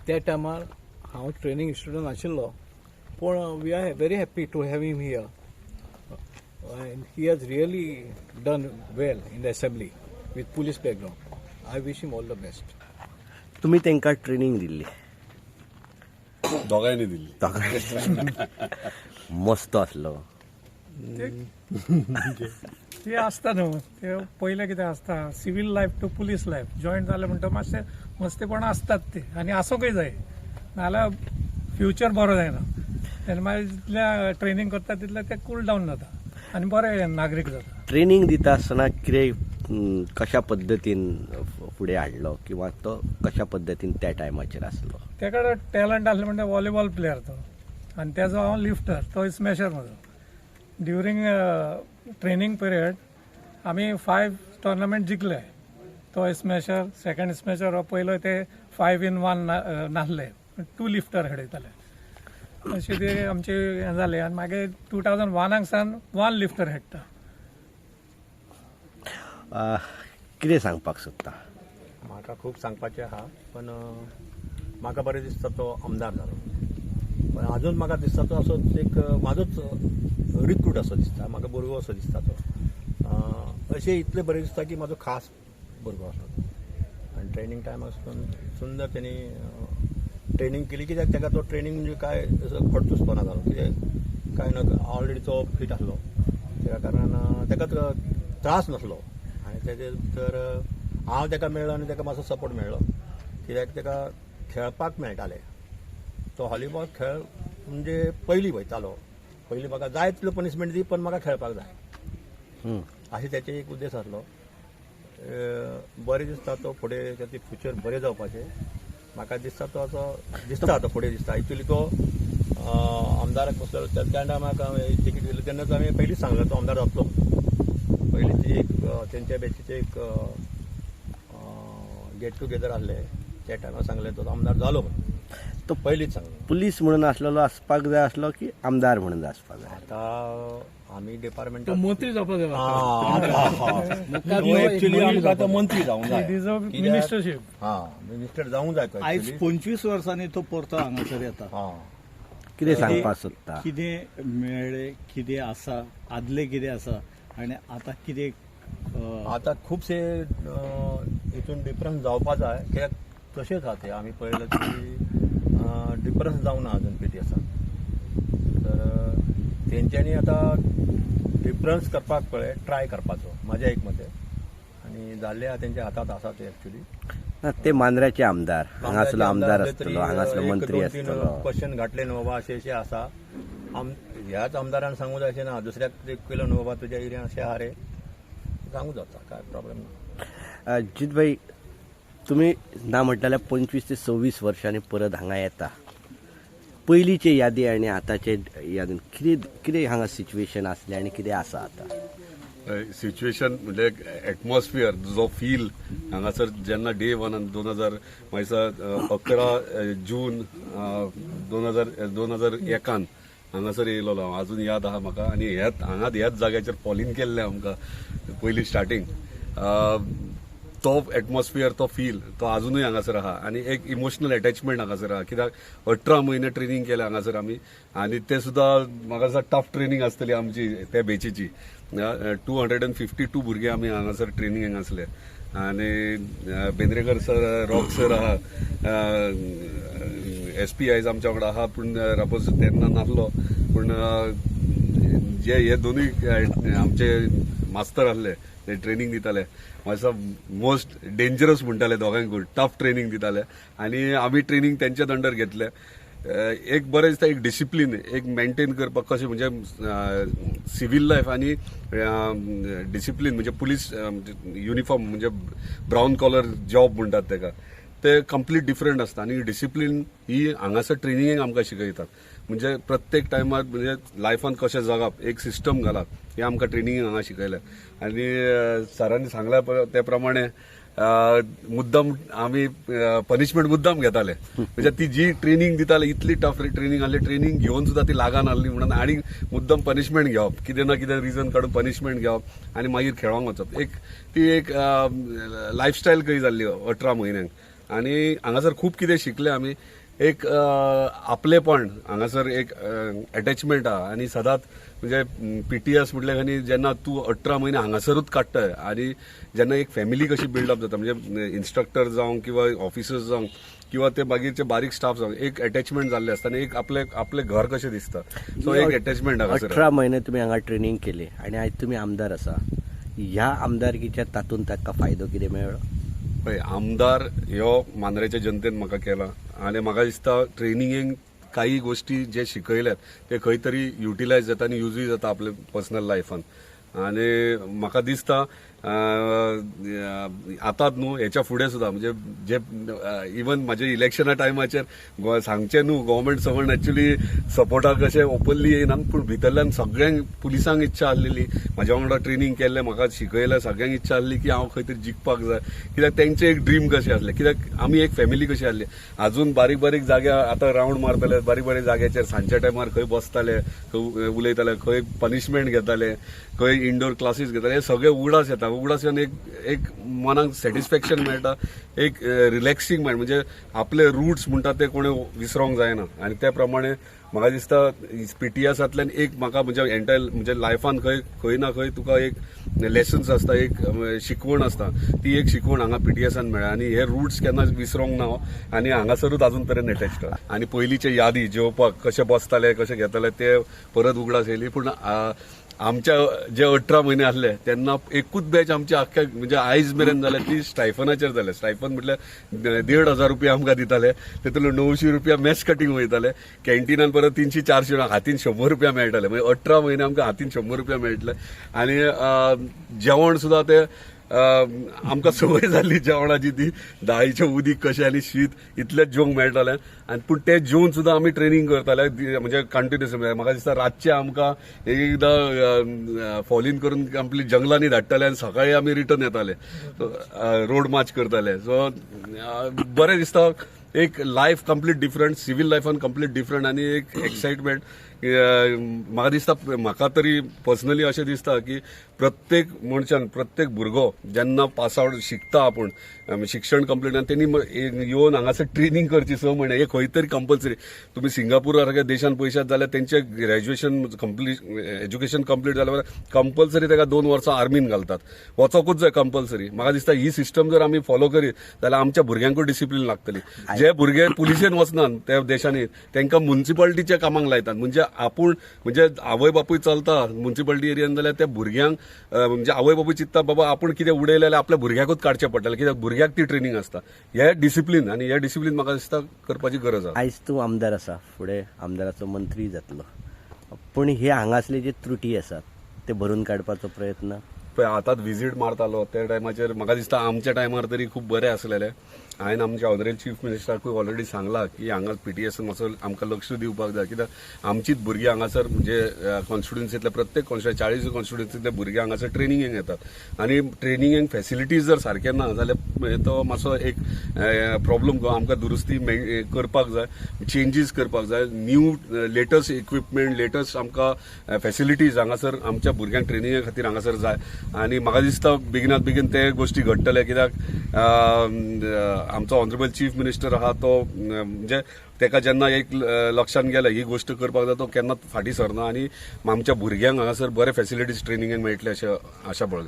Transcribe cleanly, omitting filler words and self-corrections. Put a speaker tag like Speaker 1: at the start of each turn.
Speaker 1: त्या टायमार हांव ट्रेनिंग स्टुडंट आशिल्लो, पूण we are very happy to have him here. And he has really done well in the assembly with police background. I wish him all the best.
Speaker 2: तुम्ही त्यांना training दिली?
Speaker 3: दोघांनी दिली.
Speaker 2: मस्त असलो.
Speaker 4: ते आसता न्हू, ते पयलें कितें आसता, civil life to police life join जाले म्हणटा मातशें मस्तेपणां आसतात ते, आनी आसूंकय जाय, नाल्यार फ्युचर बरो जायना. तेन्ना मागीर जितलें ट्रेनिंग करता तितलें तें कूल डावन जाता आनी बरें नागरीक जाता.
Speaker 2: ट्रेनिंग दिता आसतना कितें कशा पद्दतीन फुडें हाडलो, किंवा तो कशा पद्दतीन त्या टायमाचेर आसलो?
Speaker 4: तेका टॅलंट आसलें म्हणजे व्हॉलीबॉल प्लेयर तो, आनी तेजो हांव लिफ्टर, तो स्मॅशर म्हजो. ड्युरींग ट्रेनिंग पिरियड आमी 5 टोर्नामेंट जिखले. तो स्मॅशर, सेकंड स्मॅशर, हो पयलो ते 5 in 1 नासले, 2 लिफ्टर खेळयताले. अशें ते आमचे हें जालें, आनी मागीर 2001 सावन 1 लिफ्टर खेळटा.
Speaker 2: कितें सांगपाक सोदता?
Speaker 5: म्हाका खूब सांगपाचें आहा, पण म्हाका बरें दिसता तो आमदार जालो. पण अजून म्हाका दिसता तो असोच एक म्हाजोच रिक्रूट असो दिसता, म्हाका भुरगो असो दिसता तो. अशें इतलें बरें दिसता की म्हाजो खास भुरगो असो तो. आनी ट्रेनिंग टायम आसून सुंदर तेणी ट्रेनिंग केली, कित्याक ताका तो ट्रेनिंग म्हणजे काय असो खडतूसपणा जालो, कितें काय न ऑलरेडी तो फिट आसलो, त्या कारणान ताका त्रास नासलो. आनी तेजे तर हांव ताका मेळ्ळो आनी ताका मातसो सपोर्ट मेळ्ळो, कित्याक ताका खेळपाक मेळटालें. तो व्हॉलीबॉल खेळ म्हणजे पयलीं वयतालो, पयलीं म्हाका जाय तितलो पनिशमेंट दी, पण म्हाका खेळपाक जाय, अशें तेचे एक उद्देश आसलो. बरें दिसता तो फुडें त्याचें फ्युचर बरें जावपाचें. म्हाका दिसता तो असो दिसता, तो फुडें दिसता. एक्चुली तो आमदाराक बसलो त्या टायमाक हांवें तिकीट दिली तेन्नाच हांवें पयलींच सांगलें तो आमदार जातलो. पयलींची एक तेंच्या बॅचीचें एक गेट टुगेदर आसलें, त्या टायमार सांगलें तो आमदार जालो म्हणून. तो पयलींच सांगलो.
Speaker 2: पुलीस म्हणून आसलेलो आसपाक जाय आसलो की आमदार म्हणून आसपाक जाय?
Speaker 5: आतां आमी डिपार्टमेंट
Speaker 1: मंत्री जावपाक जाय.
Speaker 5: एक्चुली आमकां आतां मंत्री जावंक जाय,
Speaker 4: मिनिस्टरशीप.
Speaker 5: मिनिस्टर जावंक जाय.
Speaker 6: आयज 25 वर्सांनी तो परतो हांगासर येता.
Speaker 2: कितें सांगपाक सोदता?
Speaker 6: कितें मेळ्ळें, कितें आसा, आदलें कितें आसा, आनी आतां कितें?
Speaker 5: आतां खुबशे हितून डिफरन्स जावपा जाय, कित्याक तशेंच आहा तें आमी पळयलें की डिफरन्स जावना अजून पी टी एसान. तर तेंच्यांनी आतां डिफरन्स करपाक पळय ट्राय करपाचो, म्हाज्या एक मते, आनी जाल्लें आहा तेंच्या हातांत आसा तें एक्चुली.
Speaker 2: ते मांद्राचे आमदार, हांगासलो आमदार आसतलो, हांगासलो मंत्री आसतलो.
Speaker 5: क्वेश्चन घातले न्हू बाबा, अशें आसा. ह्याच आमदारान सांगूं जाय अशें ना, दुसऱ्याक केलो न्हू बाबा तुज्या एरियान अशें आहा रे, सांगूं जाता, काय प्रॉब्लेम ना.
Speaker 2: जित भाई, तुम्ही ना म्हणटाल्या 25 ते 26 वर्षांनी परत हांगा येता. पयलींचे यादी आनी आतांचे यादीन कितें हांगा सिच्युएशन आसलें आनी कितें आसा आतां?
Speaker 3: सिच्युएशन म्हणजे एटमॉस्फियर, जो फील हांगासर जेन्ना डे 1 11 जून 2001 हांगासर येयलो हांव, अजून याद आहा म्हाका. आनी ह्याच जाग्याचेर फॉलिंग केल्लें आमकां पयलीं स्टार्टींग. तो एटमॉस्फियर, तो फील, तो अजूनय हांगासर आहा. आनी एक इमोशनल अटॅचमेंट हांगासर आहा, कित्याक 18 म्हयने ट्रेनिंग केलें हांगासर आमी. आनी ते सुद्दां म्हाका दिसता टफ ट्रेनिंग आसतली आमची त्या बेचीची. 252 भुरगे आमी हांगासर ट्रेनिंगेक आसले. आनी बेंद्रेकर सर, रॉक सर आहा, SP आयज आमच्या वांगडा आहा, पूण सपोज तेन्ना नासलो. पूण जे हे दोनूय आमचे मास्तर आसले, ते ट्रेनिंग दिताले, मातसो मोस्ट डेंजरस म्हणटाले दोगांकूय, टफ ट्रेनिंग दिताले. आनी आमी ट्रेनिंग तेंच्याच अंडर घेतले. एक बरें दिसता, एक डिसिप्लीन एक मेंटेन करपाक कशें, म्हणजे सिव्हील लायफ आनी डिसिप्लीन, म्हणजे पुलीस युनिफॉर्म, म्हणजे ब्रावन कॉलर जॉब म्हणटात तेका, ते कंप्लीट डिफरंट आसता. आनी डिसिप्लीन ही हांगासर ट्रेनिंगेक आमकां शिकयतात. म्हणजे प्रत्येक टायमार म्हणजे लायफान कशें जगप, एक सिस्टम घालप, हें आमकां ट्रेनिंगेक हांगा शिकयलें. आनी सरांनी सांगल्या ते प्रमाणे मुद्दाम आमी पनिशमेंट मुद्दाम घेताले. म्हणजे ती जी ट्रेनिंग दिताले, इतली टफ ट्रेनिंग आसली, ट्रेनिंग घेवन सुद्दां ती लागान आसली म्हणून आनी मुद्दाम पनिशमेंट घेवप, कितें ना कितें रिजन काडून पनिशमेंट घेवप आनी मागीर खेळोंक वचप. ती एक लायफस्टायल कही जाल्ली 18 म्हयन्यांक. आणि हांगासर खूब कितें शिकले आमी. एक आपलेपण हांगासर एक अटॅचमेंट आहा आणि सदांच म्हणजे पीटीएस म्हटल्यार आनी जेन्ना तूं 18 म्हयने हांगासरूच काडटाय आनी जेन्ना एक फॅमिली कशी बिल्डअप जाता म्हणजे इन्स्ट्रक्टर जावं किंवा ऑफिसर्स जावं किंवा ते मागीरचे बारीक स्टाफ जावं एक अटॅचमेंट जाल्ले आसता आनी एक आपले घर कशें दिसता. सो एक अटॅचमेंट हांगासर
Speaker 2: 18 महिने तुम्ही हांगा ट्रेनिंग केली आणि आज तुम्ही आमदार आसा. ह्या आमदारकीच्या तातूंत ताका फायदो कितें मेळ्ळो?
Speaker 3: पळय, आमदार ह्यो मांद्रेच्या जनतेन म्हाका केला आनी म्हाका दिसता ट्रेनिंगेक काही गोष्टी जे शिकयल्यात ते खंय तरी युटिलायज जाता आनी युजूय जाता आपल्या पर्सनल लायफान. आनी म्हाका दिसता आतां न्हू हेच्या फुडें सुद्दां म्हणजे जे इवन म्हाजे इलेक्शना टायमाचेर सांगचे न्हू गव्हर्मेंट सर्वंट एक्चुअली सपोर्टाक अशें ओपनली येयनात पूण भितरल्यान सगळ्यांक पुलिसांक इच्छा आसलेली म्हाज्या वांगडा ट्रेनिंग केल्लें म्हाका शिकयलें सगळ्यांक इच्छा आसली की हांव खंय तरी जिखपाक जाय. कित्याक तेंचें एक ड्रीम कशें आसलें कित्याक आमी एक फॅमिली कशी आसली. अजून बारीक बारीक जाग्यार आतां रावंड मारताले बारीक बारीक जाग्याचेर सांजच्या टायमार खंय बसताले खंय उलयताले खंय पनिशमेंट घेताले खंय इंडोर क्लासीस घेताले हे सगळे उगडास येता. उगडास येवन एक मनाक सॅटिस्फॅक्शन मेळटा एक रिलॅक्सिंग मेळटा म्हणजे आपले रुट्स म्हणटा ते कोणी विसरोंक जायना. आनी त्या प्रमाणे म्हाका दिसता पीटीएसांतल्यान एक म्हाका म्हणजे एंटायर म्हणजे लायफान खंय ना खंय तुका एक लेसन्स आसता एक शिकवण आसता ती एक शिकवण हांगा पीटीएसान मेळ्ळा आनी हे रुट्स केन्नाच विसरोंक ना आनी हांगासरूच अजून तरेन अटॅच्ड. आनी पयलींचे यादी जेवपाक कशे बसताले कशे घेताले ते परत उगडास येयली. पूण आमच्या जे 18 महिने आसले तेन्ना एकूच बॅच आमच्या आख्या म्हणजे आयज मेरेन जाले ती स्टायफनाचेर जाले. स्टायफन म्हटल्यार 1,500 रुपया आमकां दिताले तेतूंतले 900 रुपया मॅस कटींग वयताले. कॅन्टिनान परत 300-400 हातीन 100 रुपया मेळटाले. म्हणजे 18 महिने आमकां हातीन 100 रुपया मेळटले. आनी जेवण सुद्दां ते आमकां संवय जाल्ली जेवणाची ती दाळीचें उदीक कशें आनी शीत इतलेंच जेवंक मेळटालें. आनी पूण ते जेवन सुद्दां आमी ट्रेनिंग करताले म्हणजे कंटिन्युअस. म्हाका दिसता रातचे आमकां एकदां फॉलीन करून कंप्लीट जंगलांनी धाडटाले आनी सकाळी आमी रिटर्न येताले रोड मार्च करताले. सो बरें दिसता एक लायफ कंप्लीट डिफरंट सिव्हिल लायफान कंप्लीट डिफरंट आनी एक एक्सायटमेंट. म्हाका दिसता म्हाका तरी पर्सनली अशें दिसता की प्रत्येक मनशान प्रत्येक भुरगो जेन्ना पास आउट शिकता आपूण शिक्षण कंप्लीट आनी तेणी येवन हांगासर ट्रेनिंग करची 6 म्हयने हे खंय तरी कंपल्सरी. तुम्ही सिंगापूर सारख्या देशान पळयशात जाल्यार तेंचे ग्रॅज्युएशन एज्युकेशन कंप्लीट जाल्या कंपल्सरी ताका 2 वर्सां आर्मीन घालतात वचोकूच जाय कंपल्सरी. म्हाका दिसता ही सिस्टम जर आमी फॉलो करीत जाल्यार आमच्या भुरग्यांकूय डिसिप्लीन लागतली. जे भुरगे पुलिसेन वचनात त्या देशांनी तांकां म्युन्सिपालिटीच्या कामाक लायतात. म्हणजे आपूण म्हणजे आवय बापूय चलता म्युन्सिपालिटी एरियान जाल्यार त्या भुरग्यांक म्हणजे आवय बापूय चिंतता बाबा आपूण कितें उडयलें जाल्यार आपल्या भुरग्याकूच काडचें पडटलें कित्याक भुरग्याक ती ट्रेनिंग आसता. हे डिसिप्लीन आनी हे डिसिप्लीन म्हाका दिसता करपाची गरज आसा.
Speaker 2: आयज तूं आमदार आसा फुडें आमदाराचो मंत्री जातलो पूण हे हांगासले जे त्रुटी आसात ते भरून काडपाचो प्रयत्न
Speaker 3: पळय आतांच विजीट मारतालो त्या टायमाचेर म्हाका दिसता आमच्या टायमार तरी खूब बरें आसलेलें. हांवें आमच्या ऑनरेबल चीफ मिनिस्टराकूय ऑलरेडी सांगलां की हांगा पीटीएसान मातसो आमकां लक्ष दिवपाक जाय कित्याक आमचीच भुरगीं हांगासर म्हणजे कॉन्स्टिट्युन्सींतले प्रत्येक 40 कॉन्स्टिट्युन्सींतले भुरगे हांगासर ट्रेनिंगेक येतात आनी ट्रेनिंगेक फॅसिलिटीज जर सारके ना जाल्यार तो मातसो एक प्रॉब्लम आमकां दुरुस्ती करपाक जाय चेंजीस करपाक जाय. न्यू लेटस्ट इक्विपमेंट लेटस्ट आमकां फॅसिलिटीज हांगासर आमच्या भुरग्यांक ट्रेनिंगे खातीर हांगासर जाय. आनी म्हाका दिसता बेगिनात बेगीन ते गोश्टी घडटले कित्याक आमचो ऑनरेबल चीफ मिनिस्टर आहा तो म्हणजे तेका जेन्ना एक लक्षान गेला ही गोष्ट करपाक जाय तो केन्ना फाटीं सरना आनी आमच्या भुरग्यांक हांगासर बरे फॅसिलिटीज ट्रेनिंगेक मेळटले अशें आशा बाळगता.